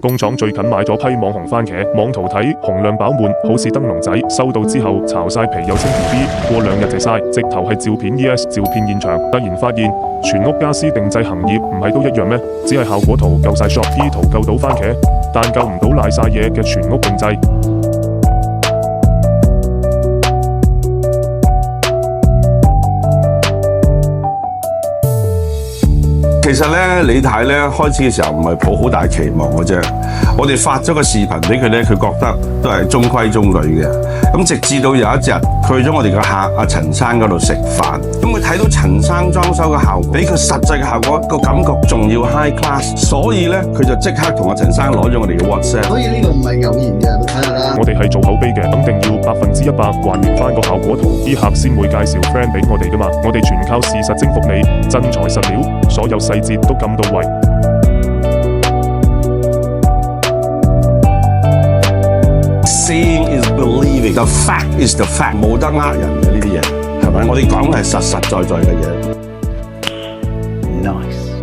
工廠最近買咗批網紅番茄，網圖睇紅量飽滿，好似燈籠仔。收到之後巢晒皮又清 BB， 過2日就晒，直頭係照片 ES 照片現場。突然發現全屋家私定製行業唔係都一樣咩？只係效果圖夠晒 Shopee 圖夠到番茄，但救唔到賴晒嘢嘅全屋定製。其實咧，李太咧開始嘅時候唔係抱好大期望嘅啫。我哋發咗個視頻俾佢咧，佢覺得都係中規中矩嘅。咁直至到有一日，佢去咗我哋個客阿陳生嗰度食飯，咁佢睇到陳生裝修嘅效果，比佢實際嘅效果個感覺仲要 high class， 所以咧佢就即刻同阿陳生攞咗我哋嘅 WhatsApp。所以呢個唔係偶然嘅，你睇下啦。我哋係做口碑嘅，肯定要100%還原翻個效果圖，啲客先會介紹 friend 俾我哋噶嘛。我哋全靠事實征服你，真材實料，所有細節都咁到位。Seeing is believing. The fact is the fact. 冇得呃人嘅呢啲嘢，係咪？我哋講嘅係實實在在嘅嘢。Nice.